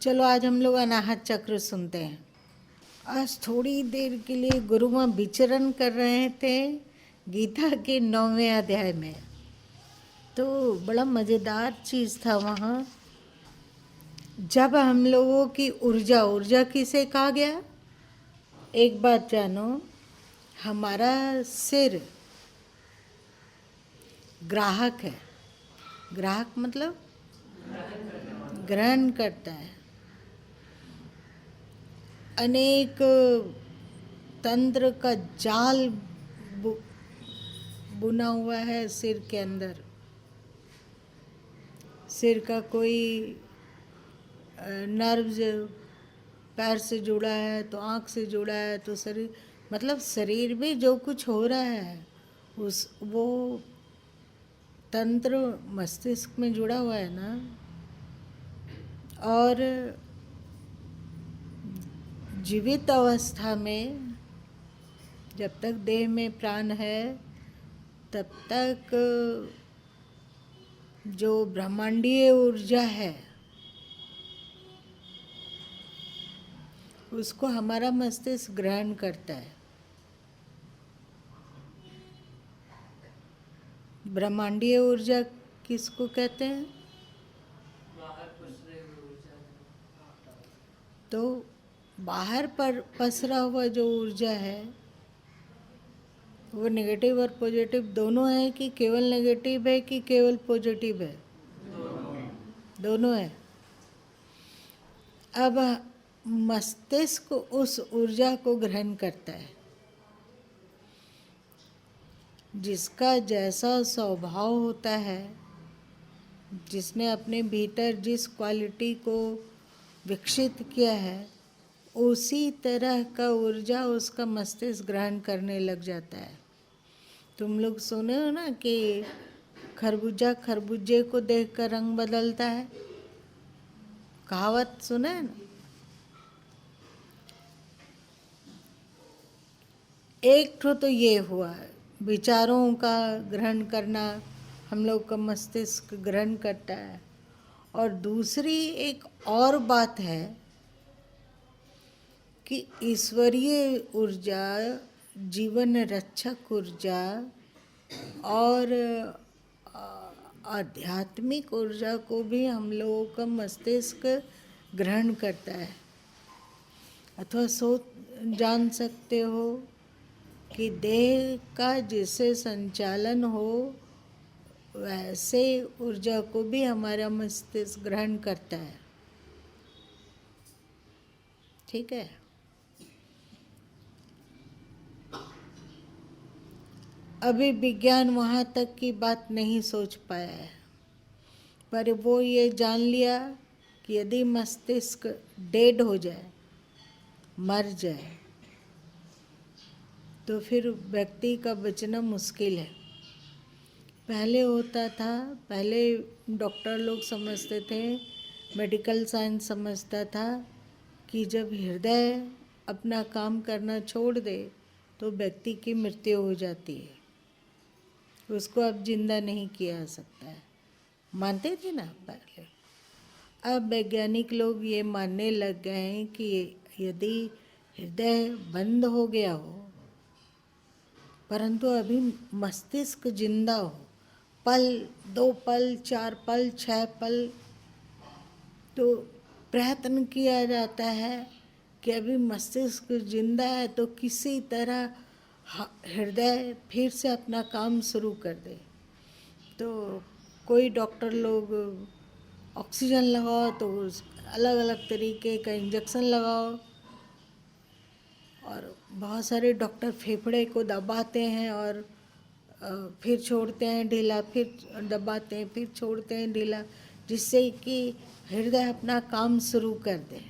चलो आज हम लोग अनाहत चक्र सुनते हैं। आज थोड़ी देर के लिए गुरु माँ विचरण कर रहे थे गीता के 9वें अध्याय में, तो बड़ा मज़ेदार चीज़ था वहाँ। जब हम लोगों की ऊर्जा किसे कहा गया, एक बात जानो, हमारा सिर ग्राहक है। ग्राहक मतलब ग्रहण करता है। अनेक तंत्र का जाल बुना हुआ है सिर के अंदर। सिर का कोई नर्व्स पैर से जुड़ा है तो आँख से जुड़ा है तो शरीर, मतलब शरीर में जो कुछ हो रहा है वो तंत्र मस्तिष्क में जुड़ा हुआ है ना। और जीवित अवस्था में जब तक देह में प्राण है तब तक जो ब्रह्मांडीय ऊर्जा है उसको हमारा मस्तिष्क ग्रहण करता है। ब्रह्मांडीय ऊर्जा किसको कहते हैं? तो बाहर पर पसरा हुआ जो ऊर्जा है वो नेगेटिव और पॉजिटिव दोनों है कि केवल नेगेटिव है कि केवल पॉजिटिव है? दोनों है। अब मस्तिष्क उस ऊर्जा को ग्रहण करता है। जिसका जैसा स्वभाव होता है, जिसने अपने भीतर जिस क्वालिटी को विकसित किया है, उसी तरह का ऊर्जा उसका मस्तिष्क ग्रहण करने लग जाता है। तुम लोग सुने हो ना कि खरबूजा खरबूजे को देखकर रंग बदलता है, कहावत सुना है ना। एक तो ये हुआ विचारों का ग्रहण करना, हम लोग का मस्तिष्क ग्रहण करता है। और दूसरी एक और बात है कि ईश्वरीय ऊर्जा, जीवन रक्षक ऊर्जा और आध्यात्मिक ऊर्जा को भी हम लोगों का मस्तिष्क ग्रहण करता है। अथवा जान सकते हो कि देह का जिससे संचालन हो वैसे ऊर्जा को भी हमारा मस्तिष्क ग्रहण करता है। ठीक है। अभी विज्ञान वहाँ तक की बात नहीं सोच पाया है, पर वो ये जान लिया कि यदि मस्तिष्क डेड हो जाए, मर जाए, तो फिर व्यक्ति का बचना मुश्किल है। पहले होता था, पहले डॉक्टर लोग समझते थे, मेडिकल साइंस समझता था कि जब हृदय अपना काम करना छोड़ दे तो व्यक्ति की मृत्यु हो जाती है, उसको अब जिंदा नहीं किया जा सकता है। मानते थे ना पहले। अब वैज्ञानिक लोग ये मानने लग गए हैं कि यदि हृदय बंद हो गया हो परंतु अभी मस्तिष्क जिंदा हो, पल 2 पल 4 पल 6 पल, तो प्रयत्न किया जाता है कि अभी मस्तिष्क जिंदा है तो किसी तरह हृदय फिर से अपना काम शुरू कर दे। तो कोई डॉक्टर लोग ऑक्सीजन लगाओ तो अलग अलग तरीके का इंजेक्शन लगाओ, और बहुत सारे डॉक्टर फेफड़े को दबाते हैं और फिर छोड़ते हैं ढीला, फिर दबाते हैं, फिर छोड़ते हैं ढीला, जिससे कि हृदय अपना काम शुरू कर दे।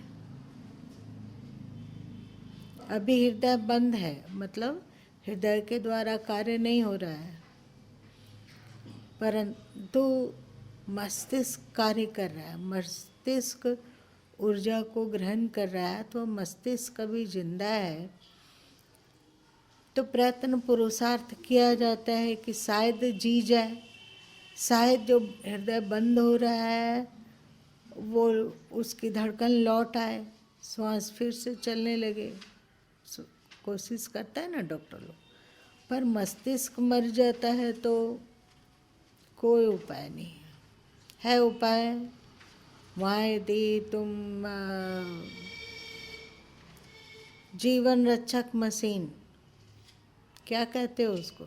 अभी हृदय बंद है, मतलब हृदय के द्वारा कार्य नहीं हो रहा है, परंतु मस्तिष्क कार्य कर रहा है। मस्तिष्क ऊर्जा को ग्रहण कर रहा है, तो मस्तिष्क कभी जिंदा है। तो प्रयत्न पुरुषार्थ किया जाता है कि शायद जी जाए, शायद जो हृदय बंद हो रहा है वो उसकी धड़कन लौट आए, श्वास फिर से चलने लगे। कोशिश करता है ना डॉक्टर लोग, पर मस्तिष्क मर जाता है तो कोई उपाय नहीं है उपाय। वहाँ यदि तुम जीवन रक्षक मशीन क्या कहते हो उसको,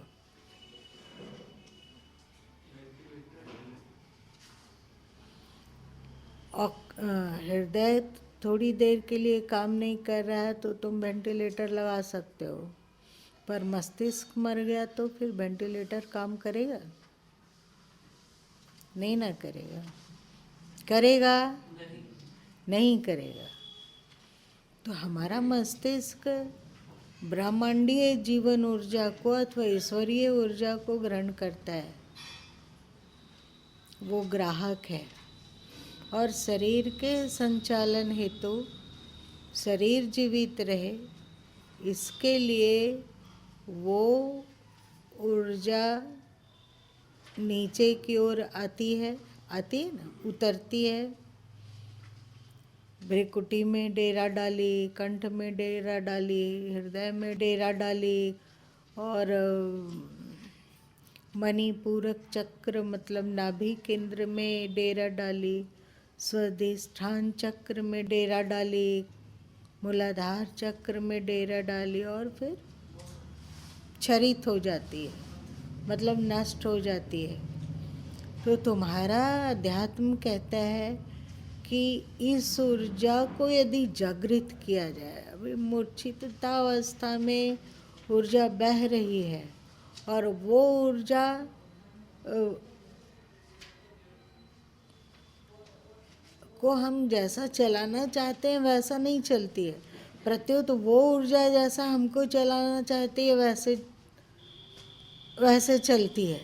हृदय थोड़ी देर के लिए काम नहीं कर रहा है तो तुम वेंटिलेटर लगा सकते हो, पर मस्तिष्क मर गया तो फिर वेंटिलेटर काम करेगा? नहीं ना करेगा। करेगा? नहीं करेगा। तो हमारा मस्तिष्क ब्रह्मांडीय जीवन ऊर्जा को अथवा ईश्वरीय ऊर्जा को ग्रहण करता है, वो ग्राहक है। और शरीर के संचालन हेतु शरीर जीवित रहे इसके लिए वो ऊर्जा नीचे की ओर आती है ना, उतरती है। भ्रिकुटी में डेरा डाली, कंठ में डेरा डाली, हृदय में डेरा डाली, और मणिपूरक चक्र मतलब नाभि केंद्र में डेरा डाली, स्वादिष्ठान चक्र में डेरा डाली, मूलाधार चक्र में डेरा डाली, और फिर क्षरित हो जाती है, मतलब नष्ट हो जाती है। तो तुम्हारा अध्यात्म कहता है कि इस ऊर्जा को यदि जागृत किया जाए, अभी मूर्छितता अवस्था में ऊर्जा बह रही है और वो ऊर्जा को हम जैसा चलाना चाहते हैं वैसा नहीं चलती है, प्रत्युत वो ऊर्जा जैसा हमको चलाना चाहती है वैसे चलती है।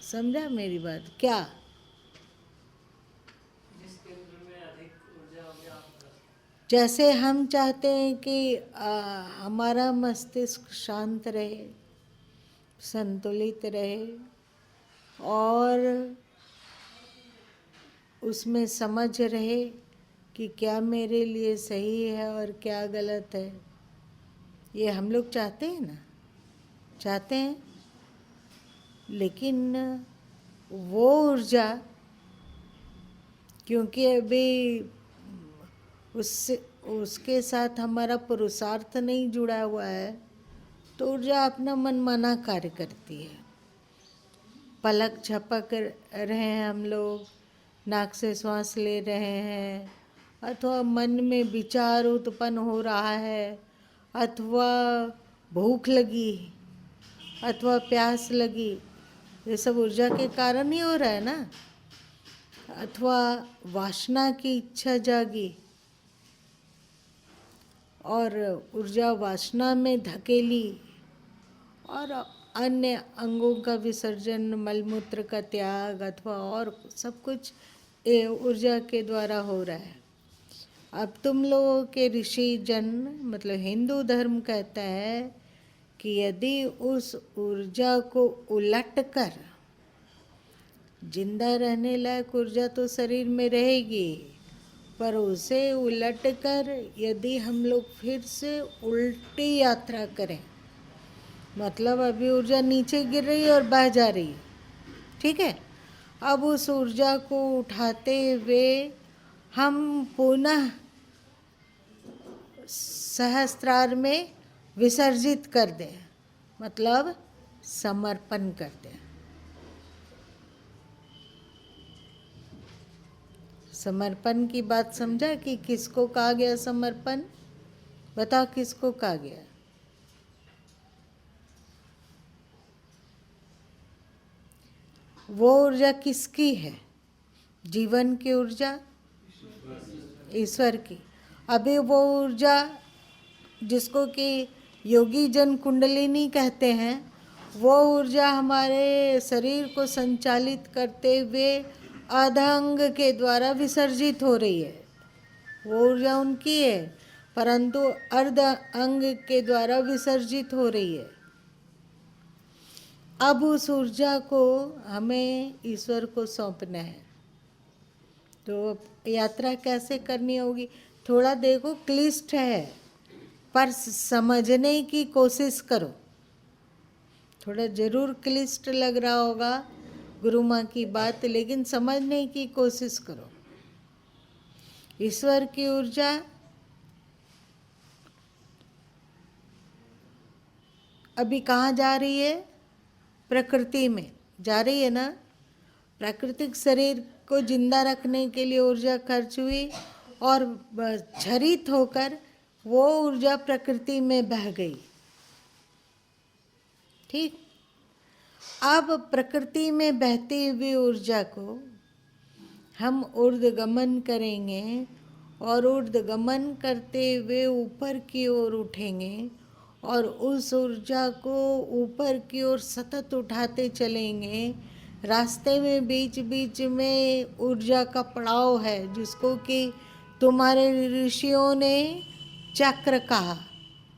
समझा मेरी बात क्या? जैसे हम चाहते हैं कि हमारा मस्तिष्क शांत रहे, संतुलित रहे और उसमें समझ रहे कि क्या मेरे लिए सही है और क्या गलत है, ये हम लोग चाहते हैं ना, चाहते हैं। लेकिन वो ऊर्जा क्योंकि अभी उसके साथ हमारा पुरुषार्थ नहीं जुड़ा हुआ है तो ऊर्जा अपना मनमाना कार्य करती है। पलक झपक रहे हैं हम लोग, नाक से श्वास ले रहे हैं, अथवा मन में विचार उत्पन्न हो रहा है, अथवा भूख लगी, अथवा प्यास लगी, ये सब ऊर्जा के कारण ही हो रहा है ना। अथवा वासना की इच्छा जागी और ऊर्जा वासना में धकेली और अन्य अंगों का विसर्जन, मलमूत्र का त्याग अथवा और सब कुछ ऊर्जा के द्वारा हो रहा है। अब तुम लोगों के ऋषि जन मतलब हिंदू धर्म कहता है कि यदि उस ऊर्जा को उलट कर, जिंदा रहने लायक ऊर्जा तो शरीर में रहेगी, पर उसे उलट कर यदि हम लोग फिर से उल्टी यात्रा करें, मतलब अभी ऊर्जा नीचे गिर रही है और बह जा रही है, ठीक है, अब उस ऊर्जा को उठाते हुए हम पुनः सहस्त्रार में विसर्जित कर दें, मतलब समर्पण कर दें। समर्पण की बात समझा कि किसको कहा गया समर्पण? बताओ किसको कहा गया? वो ऊर्जा किसकी है? जीवन की ऊर्जा, ईश्वर की। अभी वो ऊर्जा जिसको कि योगी जन कुंडलिनी कहते हैं, वो ऊर्जा हमारे शरीर को संचालित करते हुए अधंग के द्वारा विसर्जित हो रही है। वो ऊर्जा उनकी है, परंतु अर्ध अंग के द्वारा विसर्जित हो रही है। अब उस ऊर्जा को हमें ईश्वर को सौंपना है। तो यात्रा कैसे करनी होगी, थोड़ा देखो क्लिष्ट है, पर समझने की कोशिश करो। थोड़ा जरूर क्लिष्ट लग रहा होगा गुरु माँ की बात, लेकिन समझने की कोशिश करो। ईश्वर की ऊर्जा अभी कहाँ जा रही है? प्रकृति में जा रही है ना। प्राकृतिक शरीर को जिंदा रखने के लिए ऊर्जा खर्च हुई और क्षरित होकर वो ऊर्जा प्रकृति में बह गई। ठीक, अब प्रकृति में बहती हुई ऊर्जा को हम ऊर्ध्वगमन करेंगे और ऊर्ध्वगमन करते हुए ऊपर की ओर उठेंगे और उस ऊर्जा को ऊपर की ओर सतत उठाते चलेंगे। रास्ते में बीच बीच में ऊर्जा का पड़ाव है, जिसको कि तुम्हारे ऋषियों ने चक्र कहा,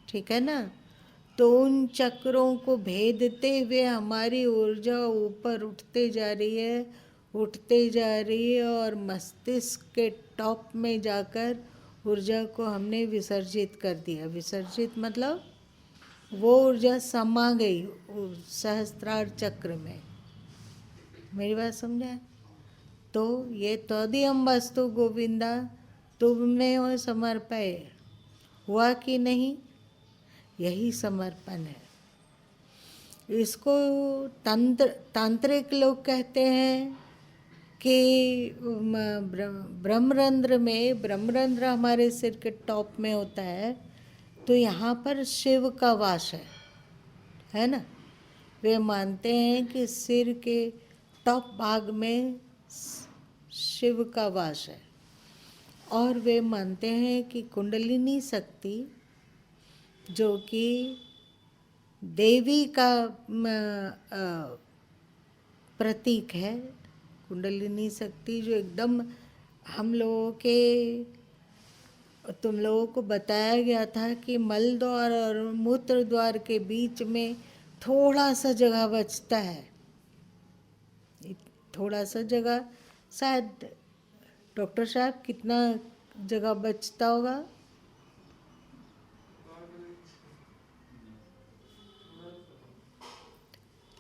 ठीक है ना। तो उन चक्रों को भेदते हुए हमारी ऊर्जा ऊपर उठते जा रही है, उठते जा रही है, और मस्तिष्क के टॉप में जाकर ऊर्जा को हमने विसर्जित कर दिया। विसर्जित मतलब वो ऊर्जा समा गई सहस्त्रार चक्र में। मेरी बात समझा? तो ये तदियम वस्तु गोविंदा तुम में हो समर्पय, हुआ कि नहीं? यही समर्पण है। इसको तांत्रिक लोग कहते हैं कि ब्रह्मरंध्र में, ब्रह्मरंध्र हमारे सिर के टॉप में होता है, तो यहाँ पर शिव का वास है ना। वे मानते हैं कि सिर के टॉप भाग में शिव का वास है, और वे मानते हैं कि कुंडलिनी शक्ति, जो कि देवी का प्रतीक है, कुंडलिनी शक्ति जो एकदम हम लोगों के, तुम लोगों को बताया गया था कि मल द्वार और मूत्र द्वार के बीच में थोड़ा सा जगह बचता है, थोड़ा सा जगह, शायद डॉक्टर साहब कितना जगह बचता होगा?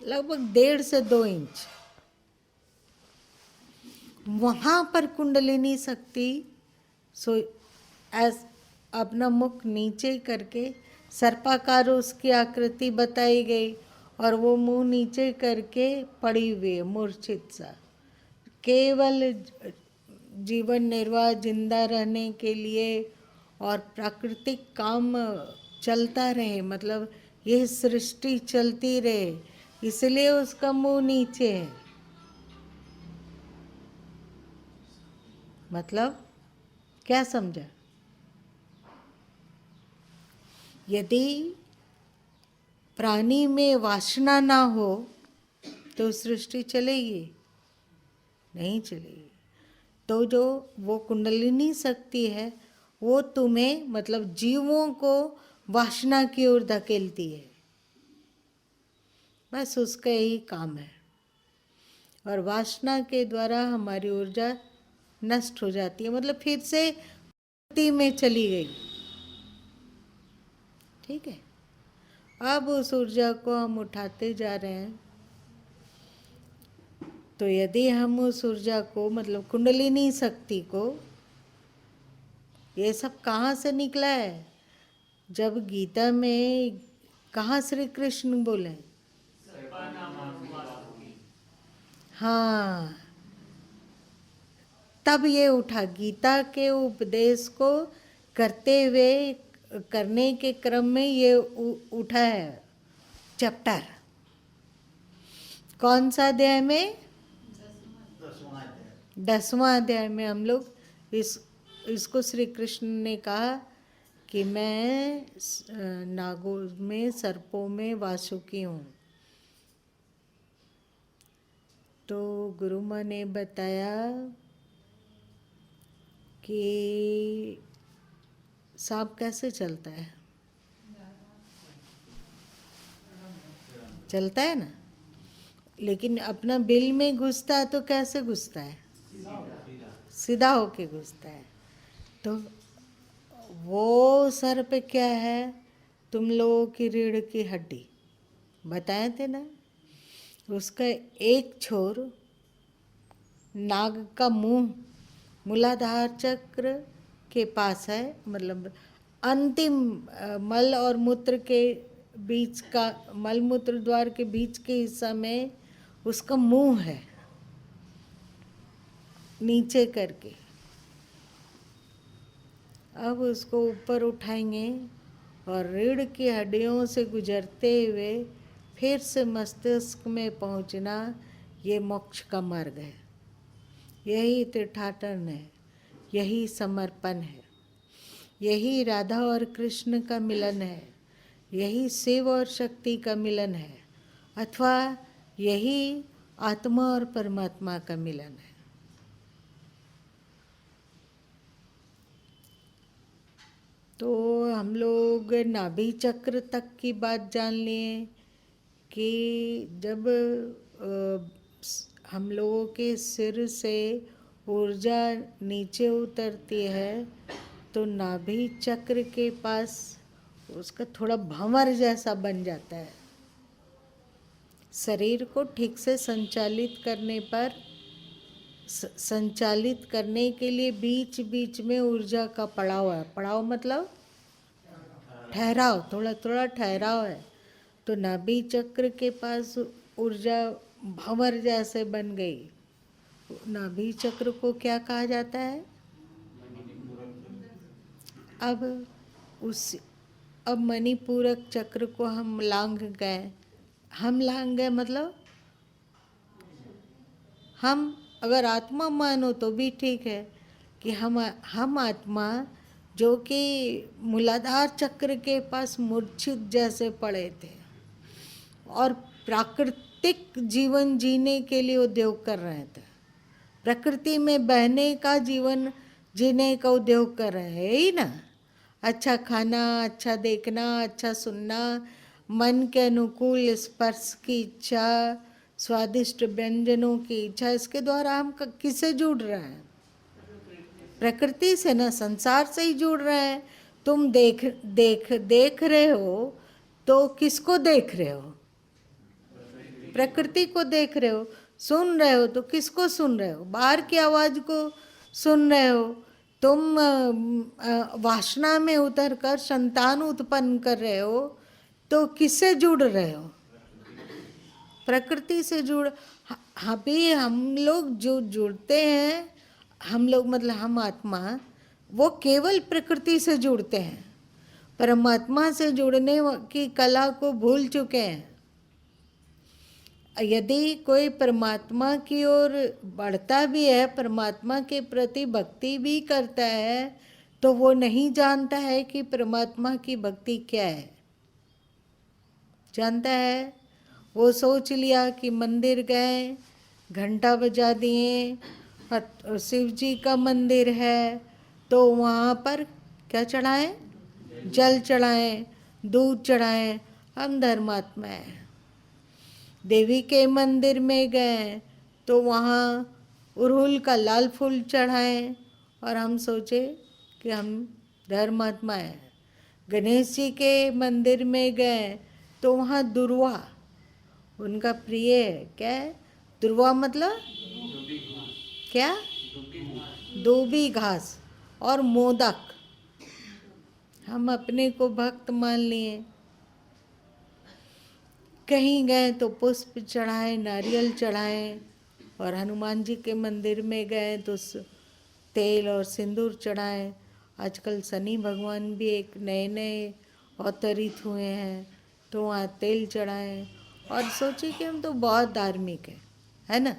लगभग 1.5 से 2 इंच। वहाँ पर कुंडलिनी शक्ति अपना मुख नीचे करके सर्पाकार उसकी आकृति बताई गई, और वो मुंह नीचे करके पड़ी हुई है मूर्छित सा, केवल जीवन निर्वाह, जिंदा रहने के लिए और प्राकृतिक काम चलता रहे, मतलब ये सृष्टि चलती रहे, इसलिए उसका मुंह नीचे है। मतलब क्या समझा? यदि प्राणी में वासना ना हो तो सृष्टि चलेगी? नहीं चलेगी। तो जो वो कुंडलिनी शक्ति है, वो तुम्हें, मतलब जीवों को वासना की ओर धकेलती है, बस उसका यही काम है। और वासना के द्वारा हमारी ऊर्जा नष्ट हो जाती है, मतलब फिर से प्रकृति में चली गई। ठीक है, अब उस ऊर्जा को हम उठाते जा रहे हैं। तो यदि हम उस ऊर्जा को, मतलब कुंडलिनी शक्ति को, ये सब कहाँ से निकला है? जब गीता में कहाँ श्री कृष्ण बोले, हाँ, तब ये उठा। गीता के उपदेश को करते हुए, करने के क्रम में ये उठा है चैप्टर। कौन सा अध्याय में? 10वां अध्याय में हम लोग इसको श्री कृष्ण ने कहा कि मैं नागों में, सर्पों में वासुकी हूँ। तो गुरु माँ ने बताया कि सांप कैसे चलता है? चलता है ना, लेकिन अपना बिल में घुसता है तो कैसे घुसता है? सीधा होके घुसता है। तो वो सर पे क्या है, तुम लोगों की रीढ़ की हड्डी बताए थे ना, उसका एक छोर नाग का मुंह मूलाधार चक्र के पास है, मतलब अंतिम मल और मूत्र के बीच का, मल मूत्र द्वार के बीच के हिस्सा में उसका मुंह है नीचे करके। अब उसको ऊपर उठाएंगे और रीढ़ की हड्डियों से गुजरते हुए फिर से मस्तिष्क में पहुंचना, ये मोक्ष का मार्ग है। यही तीर्थाटन है, यही समर्पण है, यही राधा और कृष्ण का मिलन है, यही शिव और शक्ति का मिलन है, अथवा यही आत्मा और परमात्मा का मिलन है। तो हम लोग नाभि चक्र तक की बात जान लिए कि जब हम लोगों के सिर से ऊर्जा नीचे उतरती है तो नाभि चक्र के पास उसका थोड़ा भंवर जैसा बन जाता है। शरीर को ठीक से संचालित करने पर, संचालित करने के लिए बीच बीच में ऊर्जा का पड़ाव है। पड़ाव मतलब ठहराव, थोड़ा थोड़ा ठहराव है। तो नाभि चक्र के पास ऊर्जा भंवर जैसे बन गई। नाभि चक्र को क्या कहा जाता है? अब मणिपूरक चक्र को हम लांघ गए। हम लांघ गए मतलब हम अगर आत्मा मानो तो भी ठीक है कि हम आत्मा जो कि मूलाधार चक्र के पास मूर्छित जैसे पड़े थे और प्राकृतिक जीवन जीने के लिए उद्योग कर रहे थे, प्रकृति में बहने का जीवन जीने का उद्योग कर रहे हैं ही ना। अच्छा खाना, अच्छा देखना, अच्छा सुनना, मन के अनुकूल स्पर्श की इच्छा, स्वादिष्ट व्यंजनों की इच्छा, इसके द्वारा हम किससे जुड़ रहे हैं? प्रकृति से ना, संसार से ही जुड़ रहे हैं। तुम देख रहे हो तो किसको देख रहे हो? प्रकृति को देख रहे हो। सुन रहे हो तो किसको सुन रहे हो? बाहर की आवाज को सुन रहे हो। तुम वासना में उतरकर संतान उत्पन्न कर रहे हो तो किससे जुड़ रहे हो? प्रकृति से जुड़। अभी हम लोग जो जुड़ते हैं, हम लोग मतलब हम आत्मा, वो केवल प्रकृति से जुड़ते हैं, परमात्मा से जुड़ने की कला को भूल चुके हैं। यदि कोई परमात्मा की ओर बढ़ता भी है, परमात्मा के प्रति भक्ति भी करता है, तो वो नहीं जानता है कि परमात्मा की भक्ति क्या है। जानता है? वो सोच लिया कि मंदिर गए, घंटा बजा दिए, शिव जी का मंदिर है तो वहाँ पर क्या चढ़ाएं? जल चढ़ाएं, दूध चढ़ाएं, हम धर्मात्मा हैं। देवी के मंदिर में गए तो वहाँ उड़हुल का लाल फूल चढ़ाएं और हम सोचे कि हम धर्मात्मा हैं। गणेश जी के मंदिर में गए तो वहाँ दुर्वा उनका प्रिय है। क्या है दुर्वा? मतलब क्या? दूबी घास और मोदक। हम अपने को भक्त मान लिए। कहीं गए तो पुष्प चढ़ाए, नारियल चढ़ाए, और हनुमान जी के मंदिर में गए तो तेल और सिंदूर चढ़ाए। आजकल शनि भगवान भी एक नए नए अवतरित हुए हैं तो वहाँ तेल चढ़ाए और सोचे कि हम तो बहुत धार्मिक है ना।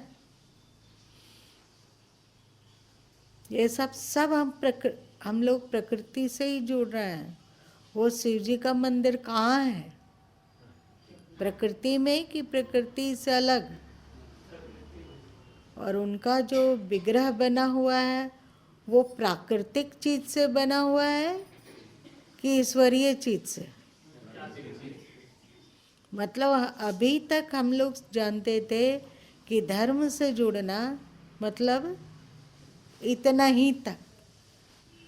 ये सब हम लोग प्रकृति से ही जुड़ रहे हैं। वो शिव जी का मंदिर कहाँ है? प्रकृति में कि प्रकृति से अलग? और उनका जो विग्रह बना हुआ है वो प्राकृतिक चीज से बना हुआ है कि ईश्वरीय चीज से? मतलब अभी तक हम लोग जानते थे कि धर्म से जुड़ना मतलब इतना ही तक,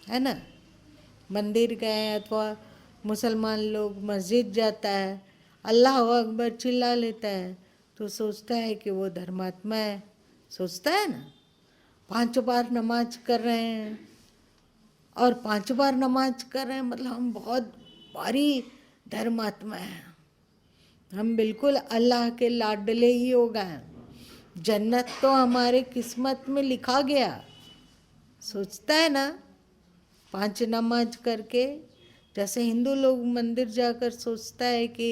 है ना। मंदिर गए अथवा मुसलमान लोग मस्जिद जाता है, अल्लाह अकबर चिल्ला लेता है तो सोचता है कि वो धर्मात्मा है, सोचता है ना। 5 बार नमाज कर रहे हैं, और 5 बार नमाज कर रहे हैं मतलब हम बहुत भारी धर्मात्मा हैं, हम बिल्कुल अल्लाह के लाडले ही हो गए, जन्नत तो हमारे किस्मत में लिखा गया, सोचता है ना। 5 नमाज करके, जैसे हिंदू लोग मंदिर जाकर सोचता है कि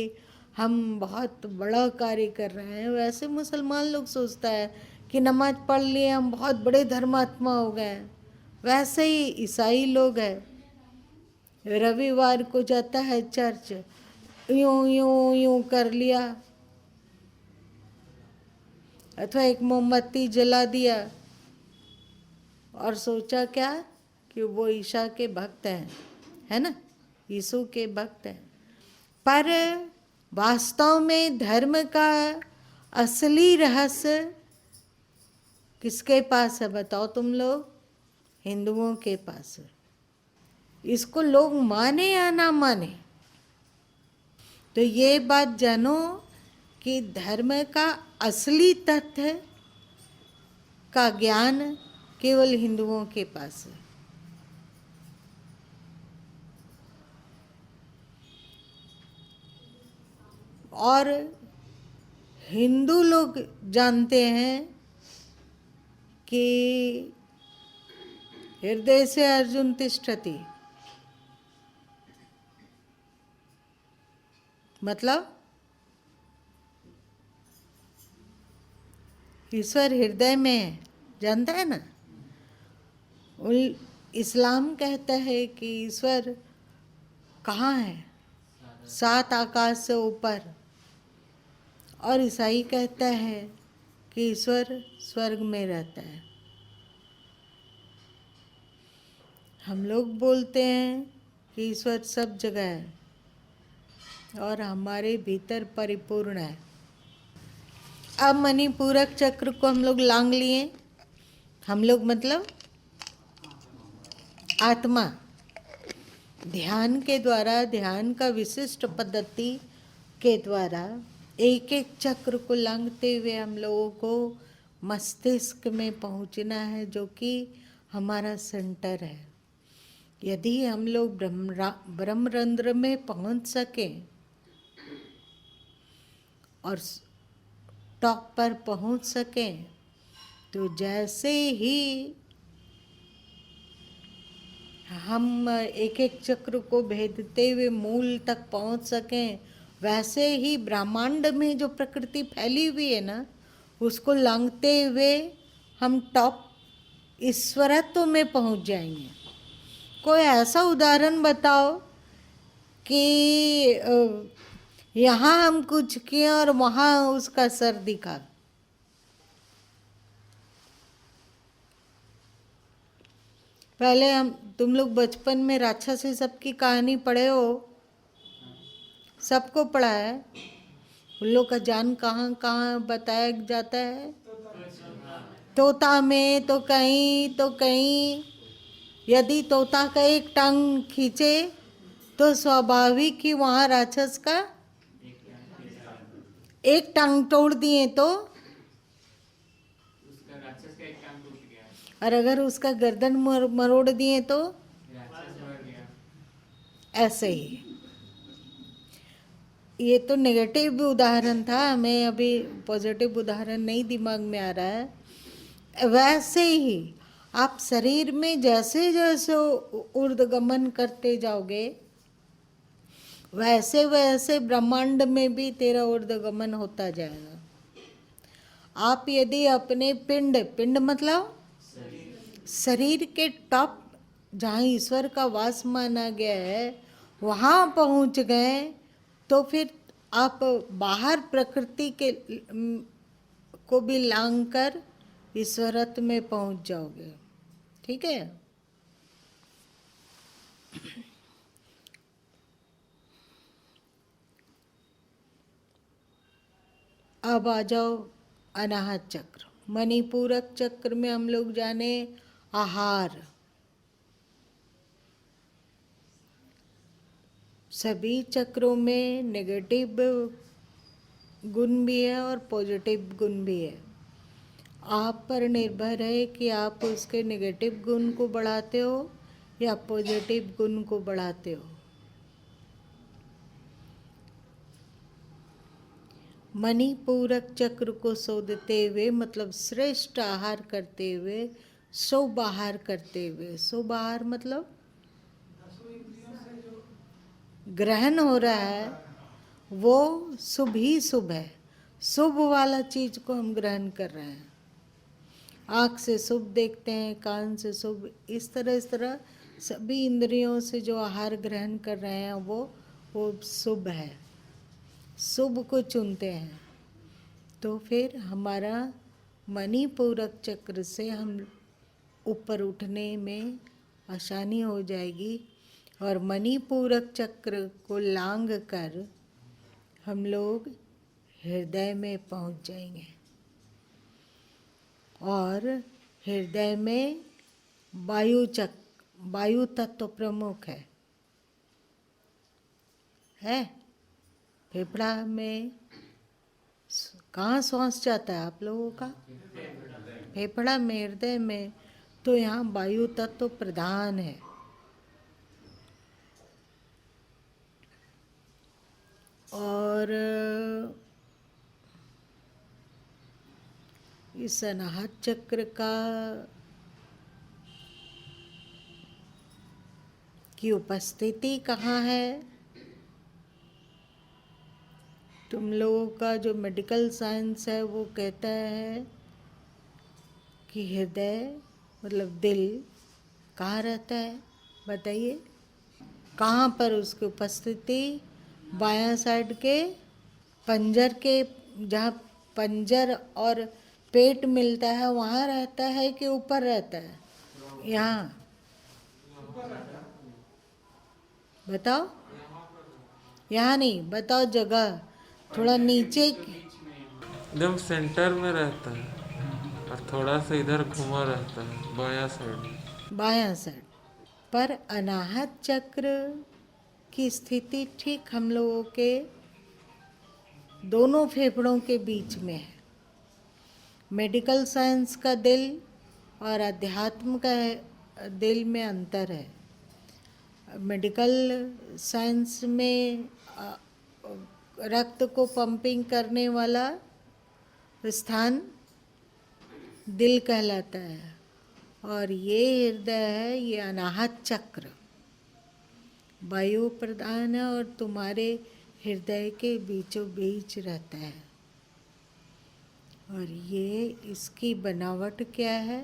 हम बहुत बड़ा कार्य कर रहे हैं, वैसे मुसलमान लोग सोचता है कि नमाज पढ़ लिए हम बहुत बड़े धर्मात्मा हो गए। वैसे ही ईसाई लोग हैं, रविवार को जाता है चर्च, यूं यूं यूं कर लिया, अथवा एक मोमबत्ती जला दिया और सोचा क्या कि वो ईसा के भक्त हैं, है ना, यीशु के भक्त हैं। पर वास्तव में धर्म का असली रहस्य किसके पास है बताओ तुम लोग? हिंदुओं के पास है। इसको लोग माने या ना माने, तो ये बात जानो कि धर्म का असली तथ्य का ज्ञान केवल हिंदुओं के पास है। और हिंदू लोग जानते हैं कि हृदय से अर्जुन तिष्ठति, मतलब ईश्वर हृदय में है, जानता है ना। इस्लाम कहता है कि ईश्वर कहाँ है? 7 आकाश से ऊपर। और ईसाई कहता है कि ईश्वर स्वर्ग में रहता है। हम लोग बोलते हैं कि ईश्वर सब जगह है और हमारे भीतर परिपूर्ण है। अब मणिपूरक चक्र को हम लोग लांग लिए, हम लोग मतलब आत्मा, ध्यान के द्वारा, ध्यान का विशिष्ट पद्धति के द्वारा एक एक चक्र को लांघते हुए हम लोगों को मस्तिष्क में पहुंचना है, जो कि हमारा सेंटर है। यदि हम लोग ब्रह्मरंध्र में पहुंच सकें और टॉप पर पहुंच सकें, तो जैसे ही हम एक एक चक्र को भेदते हुए मूल तक पहुंच सकें, वैसे ही ब्रह्मांड में जो प्रकृति फैली हुई है ना, उसको लांघते हुए हम टॉप ईश्वरत्व में पहुंच जाएंगे। कोई ऐसा उदाहरण बताओ कि यहाँ हम कुछ किए और वहाँ उसका सर दिखा। पहले तुम लोग बचपन में राक्षसी सबकी कहानी पढ़े हो, सबको पढ़ा है। उन लोग का जान कहाँ कहाँ बताया जाता है? तोता में तो कहीं तो कहीं। यदि तोता का एक टांग खींचे तो स्वाभाविक ही वहाँ राक्षस का एक टांग तोड़ दिए तो, और अगर उसका गर्दन मरोड़ दिए तो ऐसे ही। ये तो नेगेटिव उदाहरण था, हमें अभी पॉजिटिव उदाहरण नहीं दिमाग में आ रहा है। वैसे ही आप शरीर में जैसे जैसे ऊर्ध्वगमन करते जाओगे, वैसे वैसे ब्रह्मांड में भी तेरा ऊर्ध्वगमन होता जाएगा। आप यदि अपने पिंड मतलब शरीर के टॉप, जहाँ ईश्वर का वास माना गया है, वहाँ पहुँच गए, तो फिर आप बाहर प्रकृति के को भी लांघ कर ईश्वरत्व में पहुँच जाओगे। ठीक है। अब आ जाओ अनाहत चक्र। मणिपूरक चक्र में हम लोग जाने आहार, सभी चक्रों में नेगेटिव गुण भी है और पॉजिटिव गुण भी है। आप पर निर्भर है कि आप उसके नेगेटिव गुण को बढ़ाते हो या पॉजिटिव गुण को बढ़ाते हो। मणिपूरक चक्र को शोधते हुए मतलब श्रेष्ठ आहार करते हुए, शुभ आहार करते हुए। शुभ आहार मतलब ग्रहण हो रहा है वो शुभ ही शुभ है। शुभ वाला चीज को हम ग्रहण कर रहे हैं। आँख से शुभ देखते हैं, कान से शुभ, इस तरह सभी इंद्रियों से जो आहार ग्रहण कर रहे हैं वो शुभ है। शुभ को चुनते हैं तो फिर हमारा मणिपूरक चक्र से हम ऊपर उठने में आसानी हो जाएगी और मणिपूरक चक्र को लांघ कर हम लोग हृदय में पहुंच जाएंगे। और हृदय में वायु तत्व प्रमुख है। फेफड़ा में कहाँ श्वास जाता है आप लोगों का? फेफड़ा में, हृदय में। तो यहाँ वायु तत्व प्रधान है। और इस अनाहत चक्र की उपस्थिति कहाँ है? तुम लोगों का जो मेडिकल साइंस है वो कहता है कि हृदय मतलब दिल कहाँ रहता है, बताइए कहाँ पर उसकी उपस्थिति? बायां साइड के पंजर के, जहाँ पंजर और पेट मिलता है वहाँ रहता है कि ऊपर रहता है? यहाँ बताओ। यहाँ नहीं, बताओ जगह थोड़ा नीचे। एकदम सेंटर में रहता है और थोड़ा सा इधर घुमा रहता है बायां साइड। बायां साइड पर अनाहत चक्र की स्थिति ठीक हम लोगों के दोनों फेफड़ों के बीच में है। मेडिकल साइंस का दिल और अध्यात्म का दिल में अंतर है। मेडिकल साइंस में रक्त को पंपिंग करने वाला स्थान दिल कहलाता है और ये हृदय है, ये अनाहत चक्र वायु प्रधान है और तुम्हारे हृदय के बीचों बीच रहता है। और ये इसकी बनावट क्या है?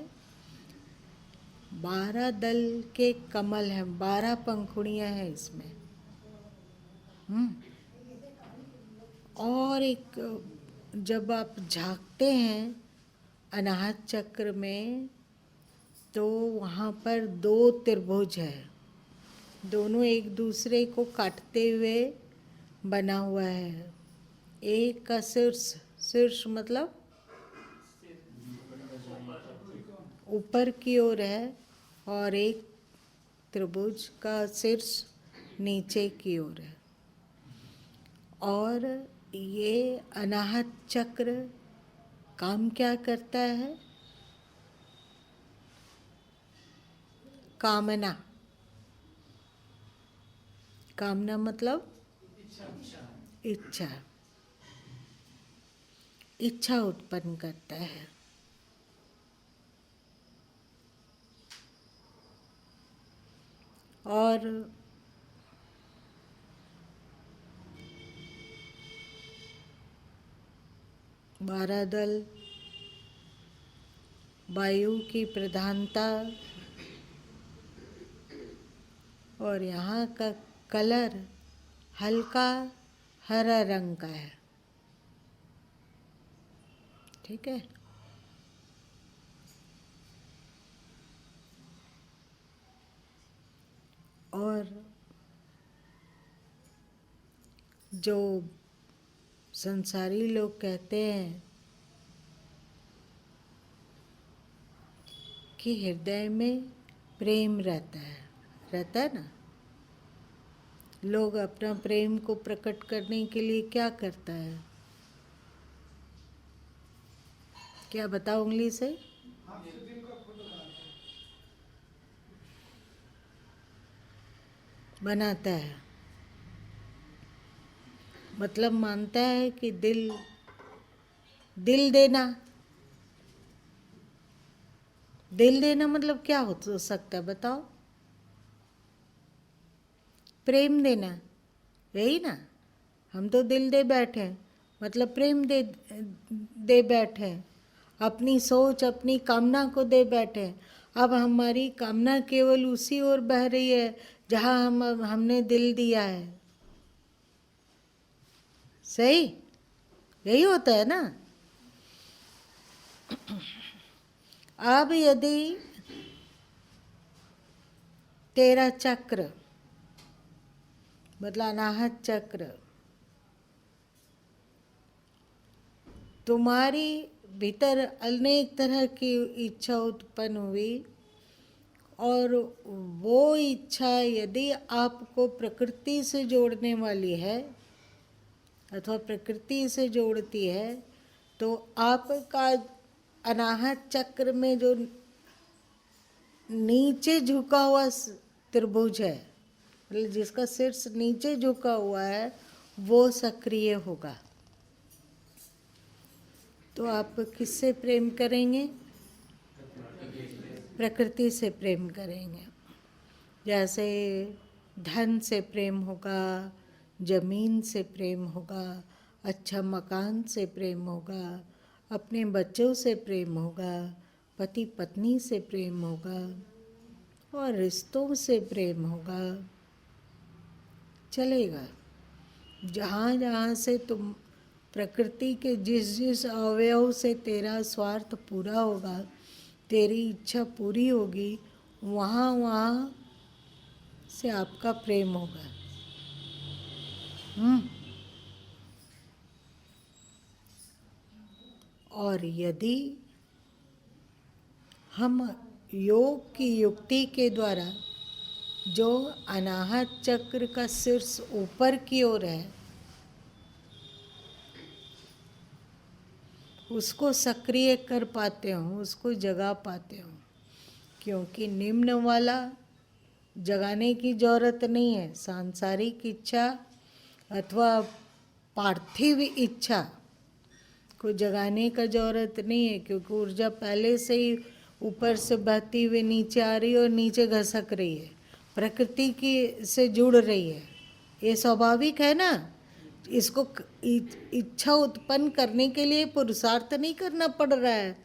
12 दल के कमल हैं, 12 पंखुड़ियां हैं इसमें। और एक जब आप झांकते हैं अनाहत चक्र में तो वहाँ पर 2 त्रिभुज है, दोनों एक दूसरे को काटते हुए बना हुआ है। एक का शीर्ष मतलब ऊपर की ओर है और एक त्रिभुज का शीर्ष नीचे की ओर है। और ये अनाहत चक्र काम क्या करता है? कामना। कामना मतलब इच्छा। इच्छा उत्पन्न करता है। और बारह दल वायु की प्रधानता और यहाँ का कलर हल्का हरा रंग का है, ठीक है। और जो संसारी लोग कहते हैं कि हृदय में प्रेम रहता है ना। लोग अपना प्रेम को प्रकट करने के लिए क्या करता है? क्या बताओ उंगली से? बनाता है, मतलब मानता है कि दिल देना। दिल देना मतलब क्या हो सकता है बताओ? प्रेम देना, यही ना। हम तो दिल दे बैठे हैं, मतलब प्रेम दे बैठे हैं, अपनी सोच अपनी कामना को दे बैठे हैं। अब हमारी कामना केवल उसी ओर बह रही है जहाँ हमने दिल दिया है। सही, यही होता है ना। अब यदि तेरा चक्र मतलब अनाहत चक्र तुम्हारी भीतर अनेक तरह की इच्छा उत्पन्न हुई, और वो इच्छा यदि आपको प्रकृति से जोड़ने वाली है अथवा प्रकृति से जोड़ती है, तो आपका अनाहत चक्र में जो नीचे झुका हुआ त्रिभुज है, मतलब जिसका शीर्ष नीचे झुका हुआ है, वो सक्रिय होगा। तो आप किससे प्रेम करेंगे? प्रकृति से प्रेम करेंगे। जैसे धन से प्रेम होगा, जमीन से प्रेम होगा, अच्छा मकान से प्रेम होगा, अपने बच्चों से प्रेम होगा, पति पत्नी से प्रेम होगा, और रिश्तों से प्रेम होगा। चलेगा। जहाँ जहाँ से तुम प्रकृति के जिस जिस अवयव से तेरा स्वार्थ पूरा होगा, तेरी इच्छा पूरी होगी, वहाँ वहाँ से आपका प्रेम होगा। और यदि हम योग की युक्ति के द्वारा जो अनाहत चक्र का शीर्ष ऊपर की ओर है उसको सक्रिय कर पाते हो, उसको जगा पाते हो, क्योंकि निम्न वाला जगाने की जरूरत नहीं है। सांसारिक इच्छा अथवा पार्थिव इच्छा को जगाने का जरूरत नहीं है, क्योंकि ऊर्जा पहले से ही ऊपर से बहती हुई नीचे आ रही है और नीचे घसक रही है, प्रकृति की से जुड़ रही है। ये स्वाभाविक है ना। इसको इच्छा उत्पन्न करने के लिए पुरुषार्थ नहीं करना पड़ रहा है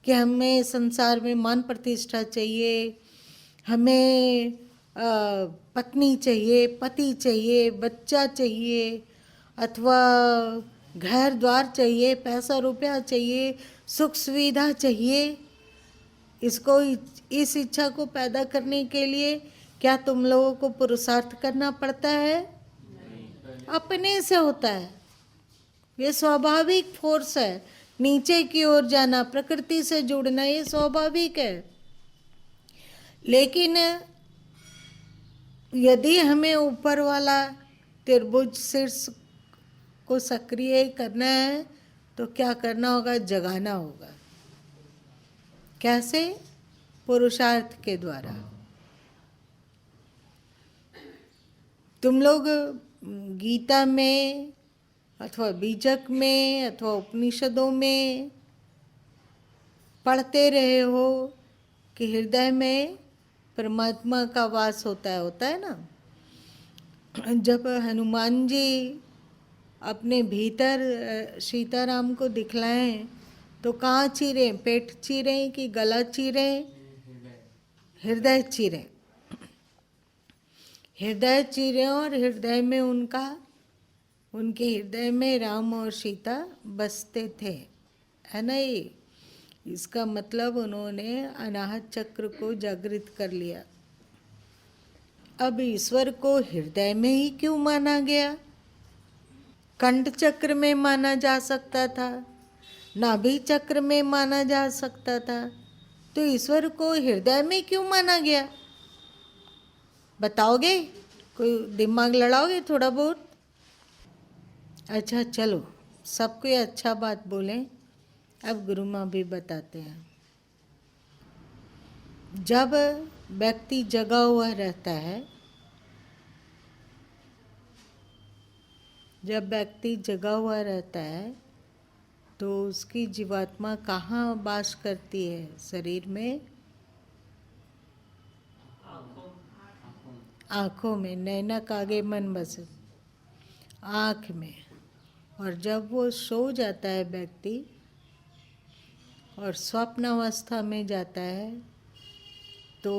कि हमें संसार में मान प्रतिष्ठा चाहिए, हमें पत्नी चाहिए, पति चाहिए, बच्चा चाहिए, अथवा घर द्वार चाहिए, पैसा रुपया चाहिए, सुख सुविधा चाहिए। इसको इस इच्छा को पैदा करने के लिए क्या तुम लोगों को पुरुषार्थ करना पड़ता है? अपने से होता है। ये स्वाभाविक फोर्स है। नीचे की ओर जाना, प्रकृति से जुड़ना, ये स्वाभाविक है। लेकिन यदि हमें ऊपर वाला त्रिभुज शीर्ष को सक्रिय करना है तो क्या करना होगा? जगाना होगा। कैसे? पुरुषार्थ के द्वारा। तुम लोग गीता में अथवा बीजक में अथवा उपनिषदों में पढ़ते रहे हो कि हृदय में परमात्मा का वास होता है ना। जब हनुमान जी अपने भीतर सीताराम को दिखलाएं तो कहाँ चीरे? पेट चीरे कि गला चीरे? हृदय चीरे। हृदय चीरे, और हृदय में उनके हृदय में राम और सीता बसते थे, है ना। ये इसका मतलब उन्होंने अनाहत चक्र को जागृत कर लिया। अब ईश्वर को हृदय में ही क्यों माना गया? कंठ चक्र में माना जा सकता था, नाभि चक्र में माना जा सकता था, तो ईश्वर को हृदय में क्यों माना गया? बताओगे? कोई दिमाग लड़ाओगे थोड़ा बहुत? अच्छा चलो, सबको ये अच्छा बात बोलें। अब गुरु माँ भी बताते हैं। जब व्यक्ति जगा हुआ रहता है, जब व्यक्ति जगा हुआ रहता है तो उसकी जीवात्मा कहाँ वास करती है? शरीर में, आँखों में। नैनक आगे मन बस, आँख में। और जब वो सो जाता है व्यक्ति और स्वप्न अवस्था में जाता है तो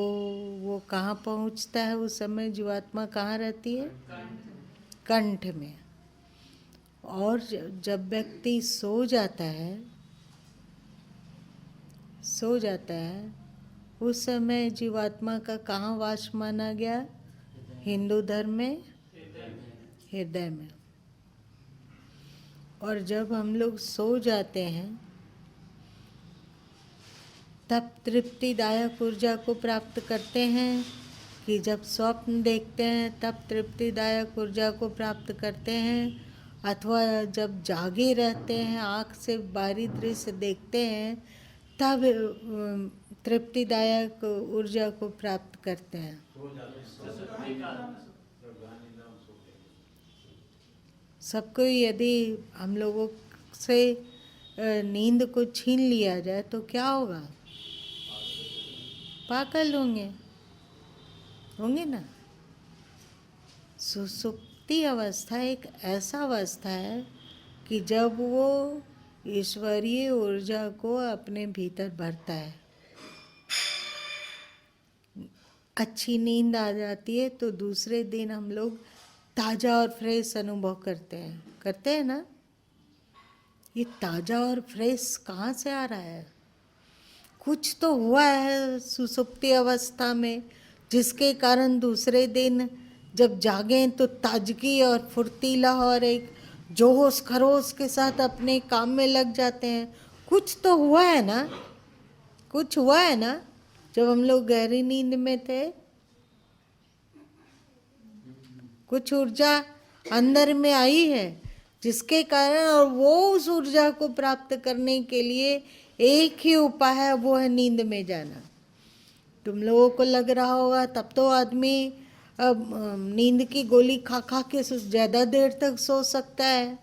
वो कहाँ पहुँचता है? उस समय जीवात्मा कहाँ रहती है? कंठ में। और जब व्यक्ति सो जाता है, सो जाता है, उस समय जीवात्मा का कहाँ वास माना गया? हिंदू धर्म में हृदय में। और जब हम लोग सो जाते हैं तब तृप्तिदायक ऊर्जा को प्राप्त करते हैं कि जब स्वप्न देखते हैं तब तृप्तिदायक ऊर्जा को प्राप्त करते हैं, अथवा जब जागे रहते हैं आँख से बाहरी दृश्य देखते हैं तब तृप्तिदायक ऊर्जा को प्राप्त करते हैं। सबको यदि हम लोगों से नींद को छीन लिया जाए तो क्या होगा? पागल होंगे, होंगे ना। सुसुप्ति अवस्था एक ऐसा अवस्था है कि जब वो ईश्वरीय ऊर्जा को अपने भीतर भरता है, अच्छी नींद आ जाती है तो दूसरे दिन हम लोग ताज़ा और फ्रेश अनुभव करते हैं ना। ये ताज़ा और फ्रेश कहाँ से आ रहा है? कुछ तो हुआ है सुसुप्ति अवस्था में जिसके कारण दूसरे दिन जब जागें तो ताजगी और फुर्तीला और एक जोश खरोश के साथ अपने काम में लग जाते हैं। कुछ तो हुआ है ना, कुछ हुआ है ना जब हम लोग गहरी नींद में थे। कुछ ऊर्जा अंदर में आई है जिसके कारण, और वो उस ऊर्जा को प्राप्त करने के लिए एक ही उपाय है, वो है नींद में जाना। तुम लोगों को लग रहा होगा तब तो आदमी अब नींद की गोली खा खा के ज़्यादा देर तक सो सकता है।